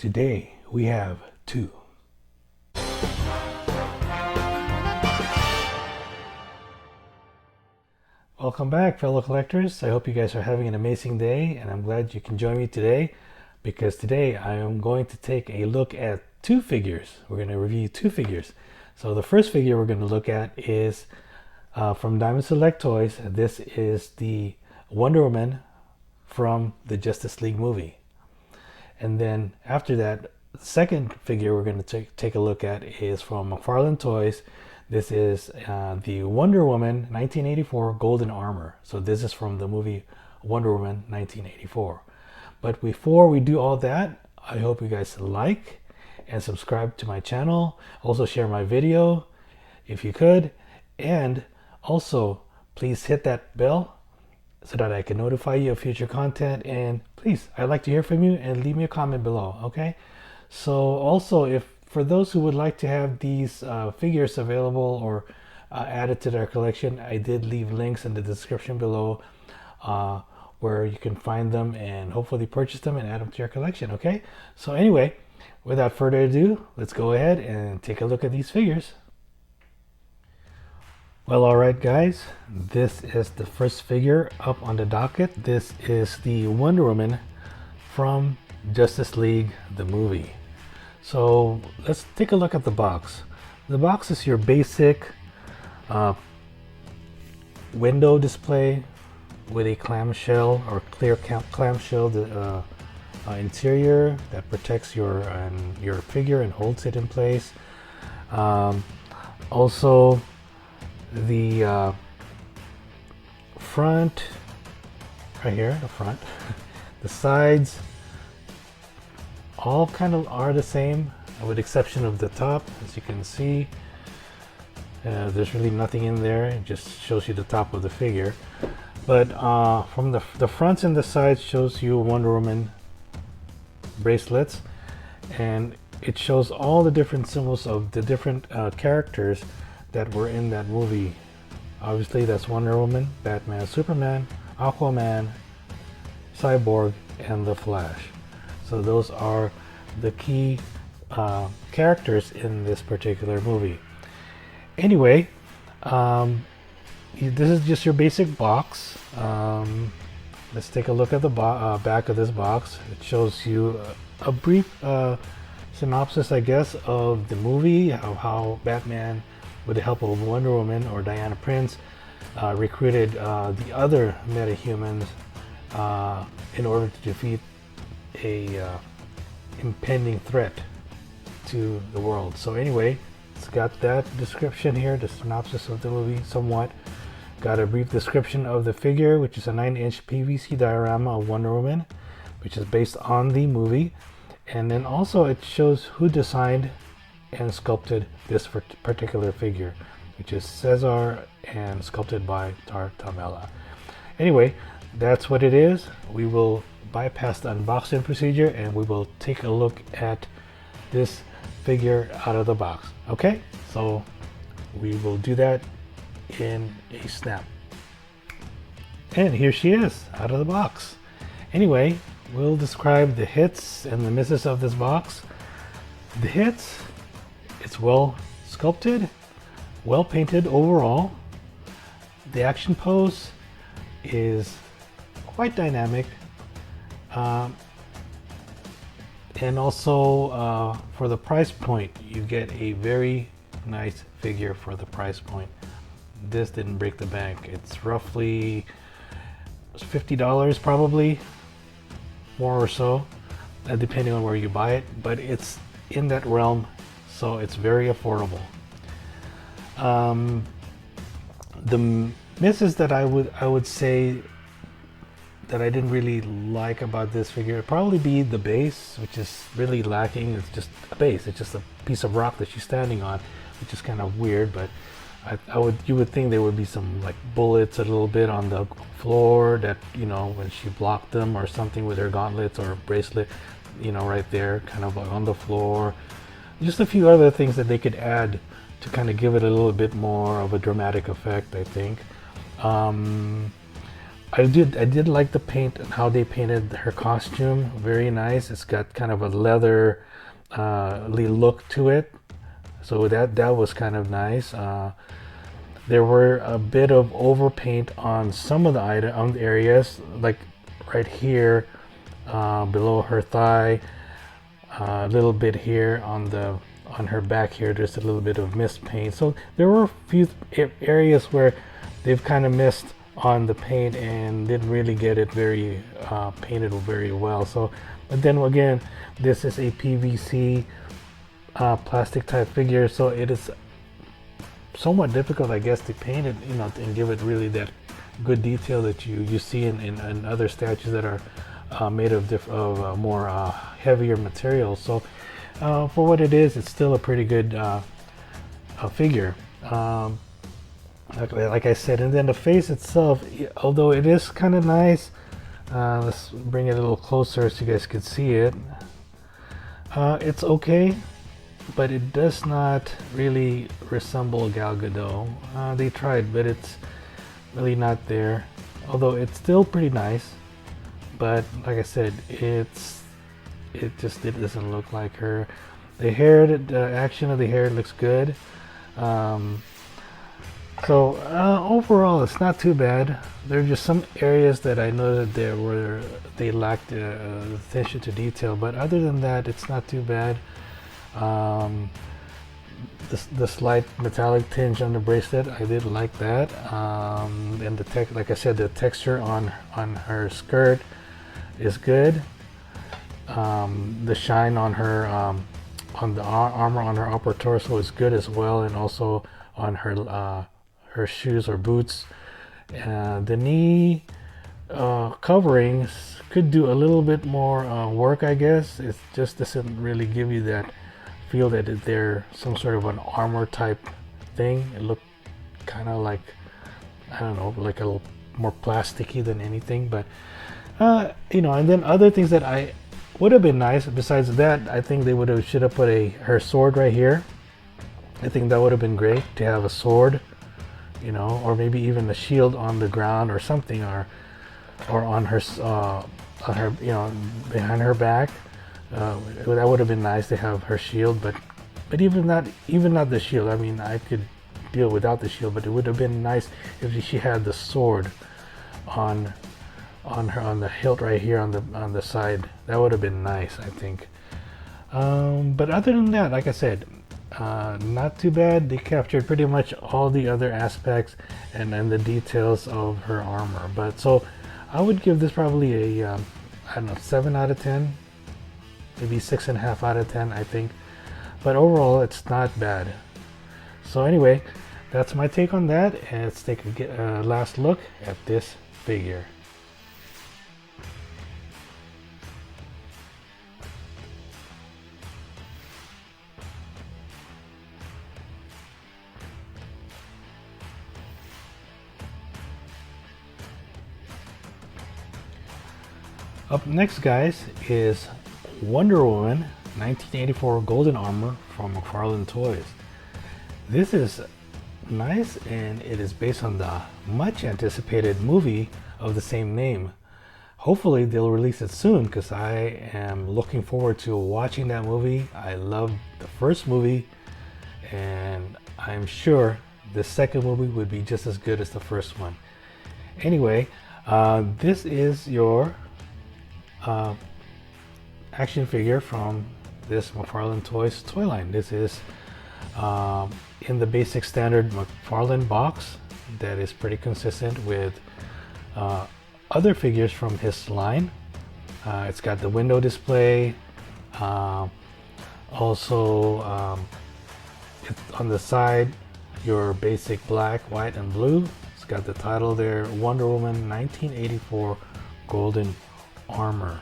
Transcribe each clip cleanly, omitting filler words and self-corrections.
Today we have two. Welcome back, fellow collectors. I hope you guys are having an amazing day, and I'm glad you can join me today because today I am going to take a look at two figures. We're going to review two figures. So the first figure we're going to look at is from Diamond Select Toys. This is the Wonder Woman from the Justice League movie. And then after that, the second figure we're going to take a look at is from McFarlane Toys. This is the Wonder Woman 1984 Golden Armor. So this is from the movie Wonder Woman 1984. But before we do all that, I hope you guys like and subscribe to my channel. Also share my video if you could. And also please hit that bell so that I can notify you of future content. And please, I'd like to hear from you and leave me a comment below, okay? So also, if for those who would like to have these figures available or added to their collection, I did leave links in the description below where you can find them and hopefully purchase them and add them to your collection, okay? So anyway, without further ado, let's go ahead and take a look at these figures. Well, alright guys, this is the first figure up on the docket. This is the Wonder Woman from Justice League, the movie. So let's take a look at the box. The box is your basic window display with a clamshell or clear clamshell interior that protects your figure and holds it in place. Also, the front, right here, the front, the sides, all kind of are the same with the exception of the top. As you can see, there's really nothing in there. It just shows you the top of the figure. But from the fronts and the sides shows you Wonder Woman bracelets, and it shows all the different symbols of the different characters that were in that movie. Obviously that's Wonder Woman, Batman, Superman, Aquaman, Cyborg, and the Flash. So those are the key characters in this particular movie. Anyway, this is just your basic box. Let's take a look at the back of this box. It shows you a brief synopsis, I guess, of the movie, of how Batman, with the help of Wonder Woman or Diana Prince, recruited the other metahumans in order to defeat a impending threat to the world. So anyway, it's got that description here, the synopsis of the movie somewhat. Got a brief description of the figure, which is a 9-inch PVC diorama of Wonder Woman, which is based on the movie. And then also it shows who designed and sculpted this particular figure, which is Cesar and sculpted by Tamela. Anyway, that's what it is. We will bypass the unboxing procedure and we will take a look at this figure out of the box. Okay, so we will do that in a snap. And here she is out of the box. Anyway, we'll describe the hits and the misses of this box. The hits, it's well sculpted, well painted overall. The action pose is quite dynamic. And also for the price point, you get a very nice figure for the price point. This didn't break the bank. It's roughly $50 probably, more or so, depending on where you buy it, but it's in that realm, so it's very affordable. The misses that I would say that I didn't really like about this figure would probably be the base, which is really lacking. It's just a base. It's just a piece of rock that she's standing on, which is kind of weird. But you would think there would be some like bullets a little bit on the floor that, you know, when she blocked them or something with her gauntlets or bracelet, you know, right there, kind of on the floor. Just a few other things that they could add to kind of give it a little bit more of a dramatic effect, I think. I did like the paint and how they painted her costume. Very nice. It's got kind of a leather look to it, so that was kind of nice. There were a bit of overpaint on some of the areas, like right here, below her thigh, a little bit here on her back here. There's a little bit of mist paint. So there were a few areas where they've kind of missed on the paint and didn't really get it very painted very well. So, but then again, this is a PVC plastic type figure, so it is somewhat difficult, I guess, to paint it, and give it really that good detail that you see in other statues that are made of more heavier materials. So for what it is, it's still a pretty good figure. Like I said, and then the face itself, although it is kind of nice, let's bring it a little closer so you guys can see it. It's okay, but it does not really resemble Gal Gadot. They tried, but it's really not there. Although it's still pretty nice, but like I said, it doesn't look like her. The hair, the action of the hair looks good. So overall, it's not too bad. There are just some areas that I noted they lacked attention to detail, but other than that, it's not too bad. The slight metallic tinge on the bracelet, I did like that. And like I said, the texture on her skirt is good. The shine on her on the armor on her upper torso is good as well, and also on her shoes or boots. The knee coverings could do a little bit more work, I guess. It just doesn't really give you that feel that they're some sort of an armor type thing. It looked kind of like, I don't know, like a little more plasticky than anything. But and then other things that I would have been nice besides that, I think they should have put her sword right here. I think that would have been great to have a sword, or maybe even a shield on the ground or something, or on her behind her back. That would have been nice to have her shield, but even not the shield. I mean, I could deal without the shield, but it would have been nice if she had the sword on the hilt right here on the side. That would have been nice, I think. But other than that, like I said, not too bad. They captured pretty much all the other aspects and the details of her armor. But so I would give this probably a I don't know, 7 out of 10, maybe 6.5 out of 10, I think. But overall, it's not bad. So anyway, that's my take on that, and let's take a last look at this figure. Up next, guys, is Wonder Woman 1984 Golden Armor from McFarlane Toys. This is nice, and it is based on the much anticipated movie of the same name. Hopefully they'll release it soon, because I am looking forward to watching that movie. I loved the first movie, and I'm sure the second movie would be just as good as the first one. Anyway, this is your action figure from this McFarlane Toys toy line. This is in the basic standard McFarlane box that is pretty consistent with other figures from his line. It's got the window display, also on the side your basic black, white, and blue. It's got the title there, Wonder Woman 1984 Golden Armor.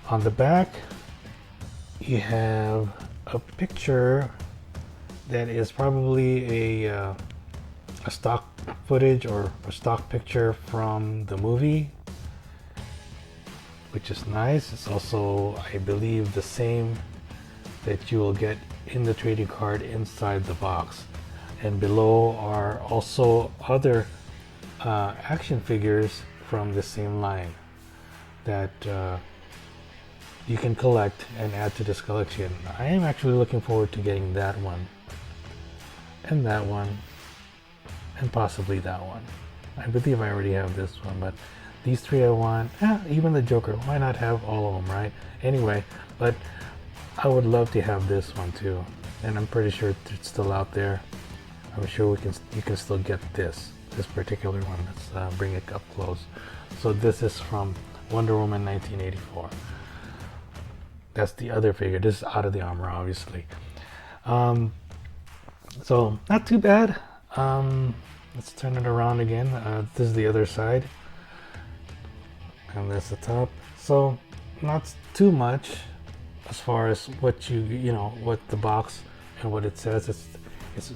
On the back you have a picture that is probably a stock footage or a stock picture from the movie, which is nice. It's also, I believe, the same that you will get in the trading card inside the box. And below are also other action figures from the same line that you can collect and add to this collection. I am actually looking forward to getting that one and possibly that one. I believe I already have this one, but these three I want. Even the Joker. Why not have all of them, right? Anyway, but I would love to have this one too, and I'm pretty sure it's still out there. I'm sure you can still get this particular one. Let's bring it up close. So this is from Wonder Woman 1984. That's the other figure. This is out of the armor, obviously. So not too bad. Let's turn it around again. This is the other side, and that's the top. So not too much as far as what what the box and what it says. It's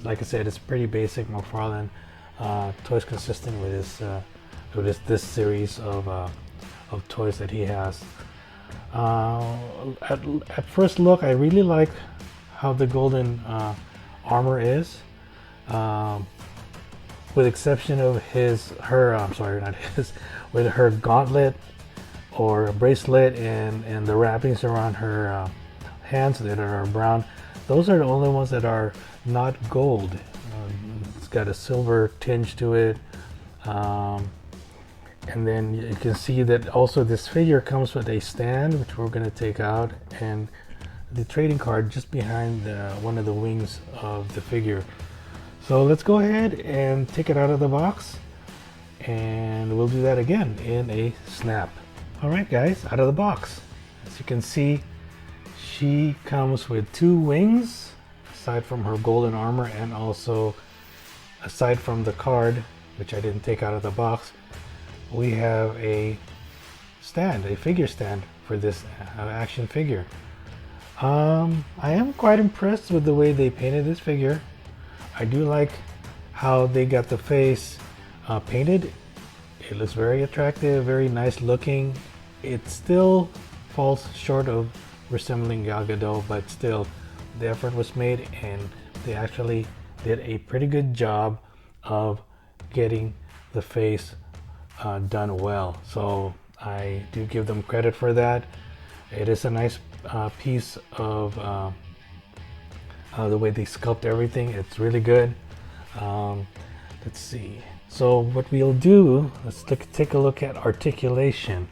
like I said, it's pretty basic McFarlane toys, consistent with this series of toys that he has. At first look, I really like how the golden armor is, with exception of with her gauntlet or bracelet and the wrappings around her hands that are brown. Those are the only ones that are not gold. It's got a silver tinge to it. And then you can see that also this figure comes with a stand, which we're going to take out, and the trading card just behind one of the wings of the figure. So let's go ahead and take it out of the box, and we'll do that again in a snap. Alright guys, out of the box. As you can see, she comes with 2 wings, aside from her golden armor, and also aside from the card, which I didn't take out of the box, we have a stand, a figure stand for this action figure. I am quite impressed with the way they painted this figure. I do like how they got the face painted. It looks very attractive, very nice looking. It still falls short of resembling Gal Gadot, but still the effort was made, and they actually did a pretty good job of getting the face done well. So I do give them credit for that. It is a nice piece of the way they sculpt everything. It's really good. Let's see. So what we'll do, let's take a look at articulation.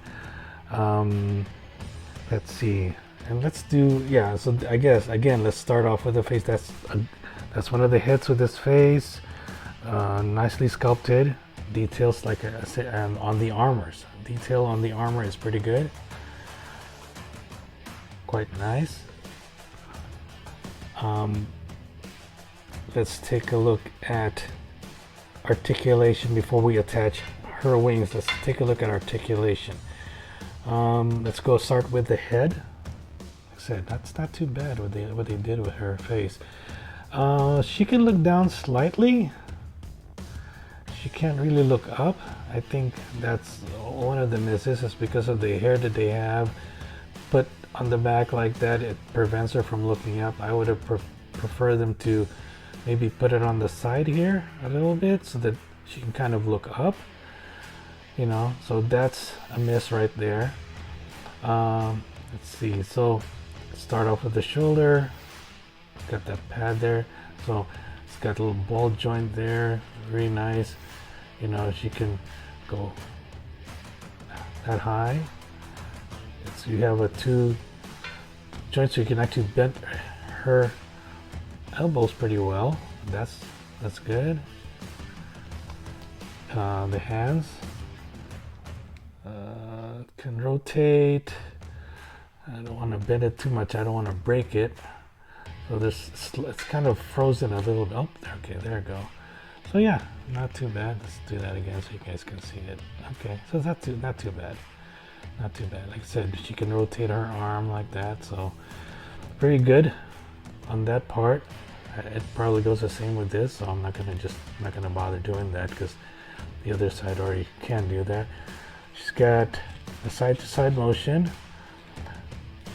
Let's see, and let's do, so I guess again, let's start off with the face. That's one of the hits with this face. Nicely sculpted. Details, like I said, on the armors. Detail on the armor is pretty good. Quite nice. Let's take a look at articulation before we attach her wings. Let's take a look at articulation. Let's go start with the head. Like I said, that's not too bad what they did with her face. She can look down slightly. She can't really look up. I think that's one of the misses, is because of the hair that they have put on the back like that. It prevents her from looking up. I would have preferred them to maybe put it on the side here a little bit so that she can kind of look up, so that's a miss right there. Let's see, so start off with the shoulder. Got that pad there, so it's got a little ball joint there, very nice. She can go that high. You have a 2 joints, so you can actually bend her elbows pretty well. That's good. The hands can rotate. I don't want to bend it too much. I don't want to break it. So it's kind of frozen a little bit. Oh, okay, there we go. So yeah, not too bad. Let's do that again so you guys can see it. Okay, so not too bad. Not too bad. Like I said, she can rotate her arm like that, so very good on that part. It probably goes the same with this, so I'm not gonna bother doing that because the other side already can do that. She's got a side-to-side motion.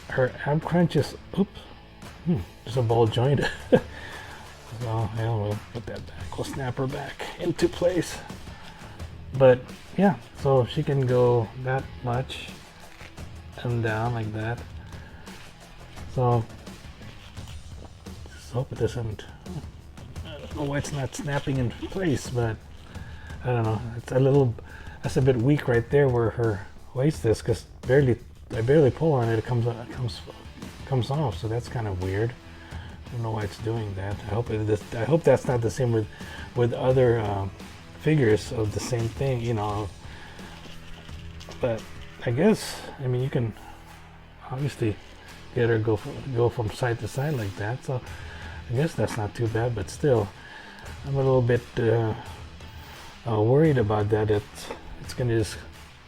Her ab crunch is, there's a ball joint. Well, we'll put that back. We'll snap her back into place. But yeah, so she can go that much and down like that. So just hope it doesn't. I don't know why it's not snapping in place, but I don't know. It's a little. That's a bit weak right there where her waist is, because I barely pull on it. It comes off. So that's kind of weird. I don't know why it's doing that. I hope that's not the same with other figures of the same thing, you know. But I guess, I mean, you can obviously get her go from side to side like that. So I guess that's not too bad. But still, I'm a little bit worried about that. It's gonna just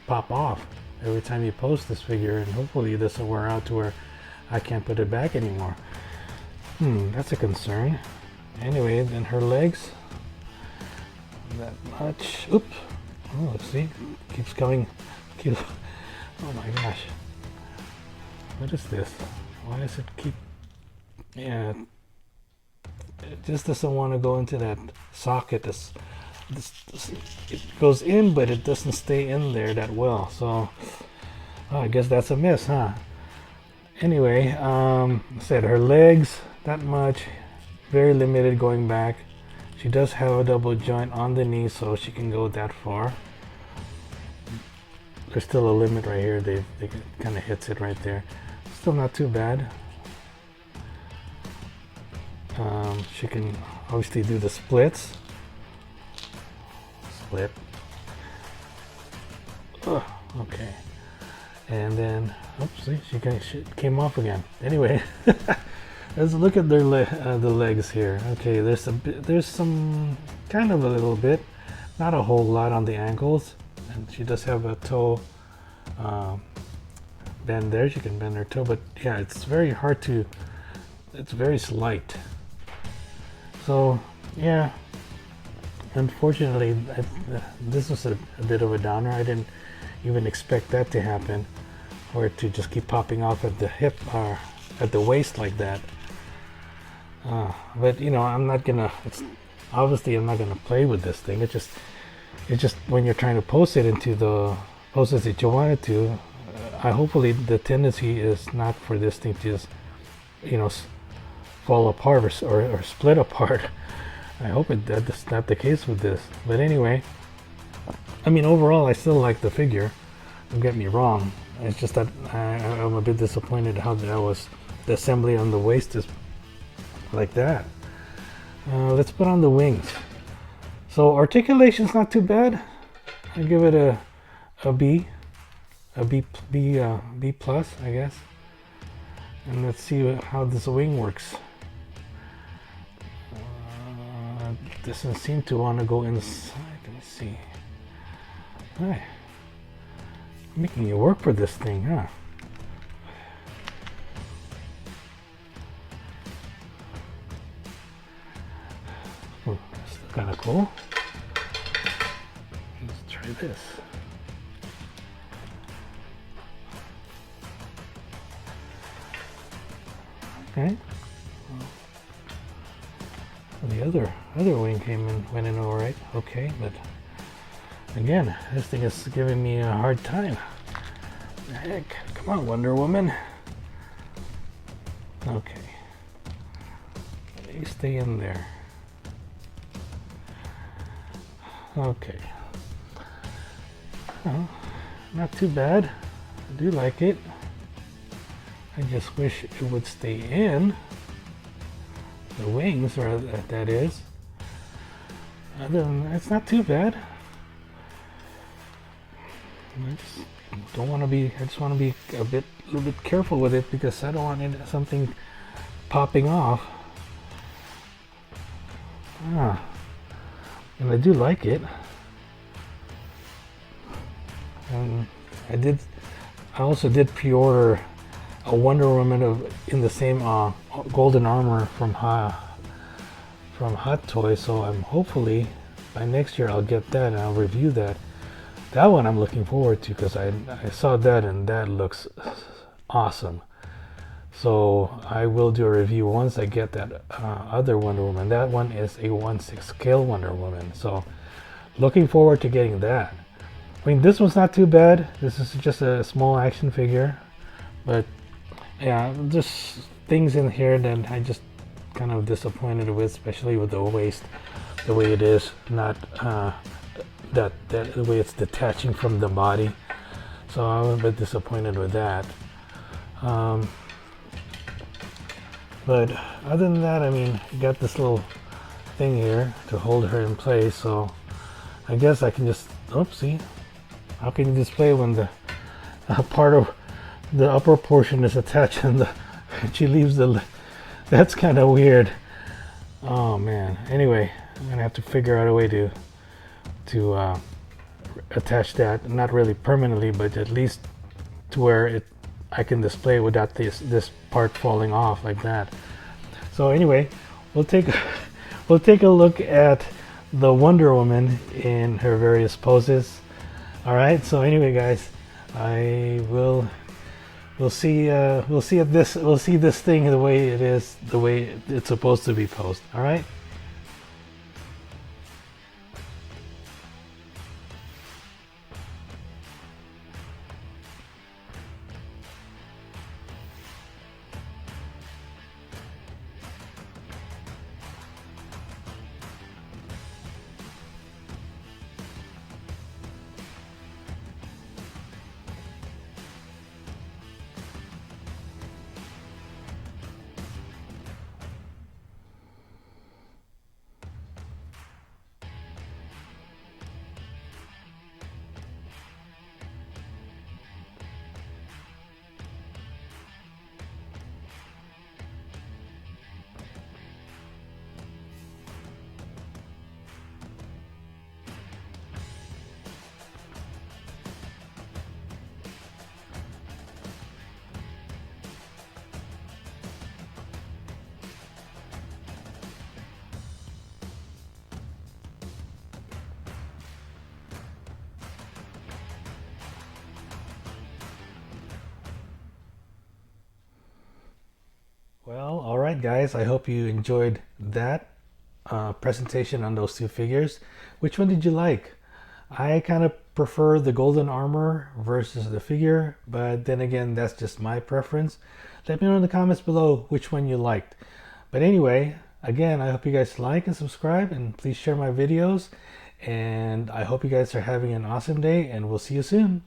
pop off every time you post this figure, and hopefully it doesn't wear out to where I can't put it back anymore. That's a concern. Anyway, then her legs, that much. Oops. Oh, see, keeps going. Oh my gosh. What is this? Why does it keep? Yeah, it just doesn't want to go into that socket. It goes in, but it doesn't stay in there that well. So I guess that's a miss, huh? Anyway, I said her legs, that much, very limited going back. She does have a double joint on the knee, so she can go that far. There's still a limit right here. They kind of hits it right there. Still not too bad. She can obviously do the splits. Split. Okay. And then, oops, see, she came off again. Anyway, let's look at the legs here. Okay, there's some kind of a little bit, not a whole lot on the ankles, and she does have a toe bend there. She can bend her toe, but yeah, it's very hard to. It's very slight. So yeah, unfortunately, this was a bit of a downer. I didn't even expect that to happen, or to just keep popping off at the hip or at the waist like that. But you know, I'm not gonna play with this thing. It's just when you're trying to post it into the poses that you want it to, hopefully the tendency is not for this thing to just, you know, fall apart or split apart. I hope that's not the case with this. But anyway, I mean, overall, I still like the figure. Don't get me wrong. It's just that I'm a bit disappointed how that was. The assembly on the waist is like that. Let's put on the wings. So articulation's not too bad. I give it a B plus, I guess. And let's see how this wing works. Doesn't seem to want to go inside. Let me see. Hi. Making you work for this thing, huh? Oh, that's kind of cool. Let's try this. Okay. Well, the other wing went in all right. Okay, but again, this thing is giving me a hard time. The heck? Come on, Wonder Woman. Okay. You stay in there. Okay. Well, not too bad. I do like it. I just wish it would stay in. The wings, or that is. Other than that, it's not too bad. I just don't want to be. I just want to be a little bit careful with it, because I don't want something popping off. And I do like it. And I also did pre-order a Wonder Woman in the same golden armor from Hot Toys. So I'm hopefully by next year I'll get that and I'll review that. That one I'm looking forward to, because I saw that and that looks awesome. So I will do a review once I get that other Wonder Woman. That one is a 1/6 scale Wonder Woman. So looking forward to getting that. I mean, this one's not too bad. This is just a small action figure, but yeah, just things in here that I just kind of disappointed with, especially with the waist, the way it is, not that the way it's detaching from the body. So I was a bit disappointed with that. But other than that, I mean, you got this little thing here to hold her in place. So I guess I can just, see, how can you display when the part of the upper portion is attached and she leaves that's kind of weird. Oh man. Anyway, I'm gonna have to figure out a way to attach that, not really permanently, but at least to where I can display without this part falling off like that. So anyway, we'll take a look at the Wonder Woman in her various poses. All right. So anyway, guys, we'll see this thing the way it is, the way it's supposed to be posed. All right. Well, all right, guys. I hope you enjoyed that presentation on those two figures. Which one did you like? I kind of prefer the golden armor versus the figure, but then again, that's just my preference. Let me know in the comments below which one you liked. But anyway, again, I hope you guys like and subscribe, and please share my videos. And I hope you guys are having an awesome day, and we'll see you soon.